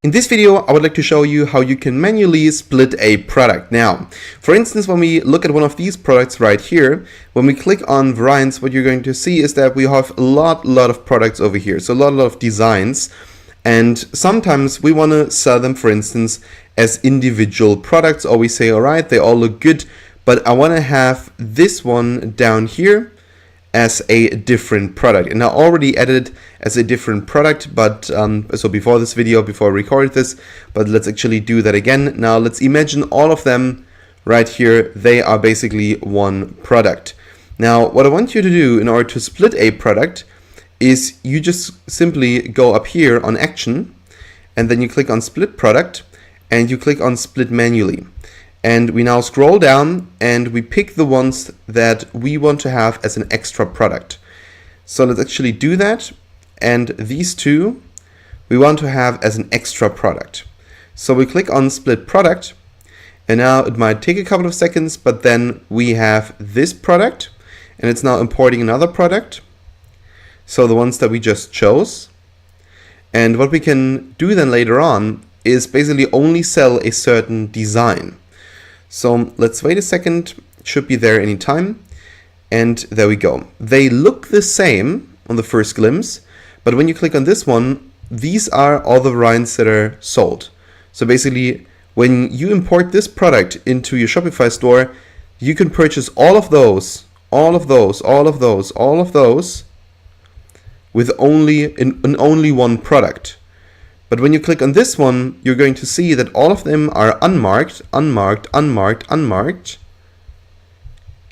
In this video, I would like to show you how you can manually split a product. Now, for instance, when we look at one of these products right here, when we click on variants, what you're going to see is that we have a lot of products over here. So a lot of designs. And sometimes we want to sell them, for instance, as individual products, or we say, all right, they all look good, but I want to have this one down here as a different product. And I already added it as a different product, but so before this video, before I recorded this, but let's actually do that again. Now let's imagine all of them right here, they are basically one product. Now what I want you to do in order to split a product is you just simply go up here on action, and then you click on split product, and you click on split manually. And we now scroll down and we pick the ones that we want to have as an extra product. So let's actually do that. And these two we want to have as an extra product. So we click on split product, and now it might take a couple of seconds, but then we have this product and it's now importing another product. So the ones that we just chose. And what we can do then later on is basically only sell a certain design. So let's wait a second, it should be there anytime, and there we go. They look the same on the first glimpse, but when you click on this one, these are all the variants that are sold. So basically, when you import this product into your Shopify store, you can purchase all of those with only one product. But when you click on this one, you're going to see that all of them are unmarked,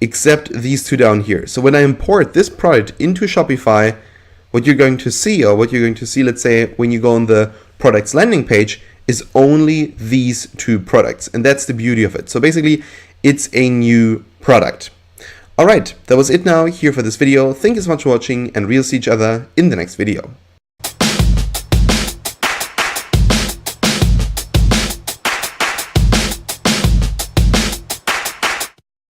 except these two down here. So when I import this product into Shopify, what you're going to see, let's say when you go on the products landing page, is only these two products. And that's the beauty of it. So basically, it's a new product. All right, that was it now here for this video. Thank you so much for watching, and we'll see each other in the next video.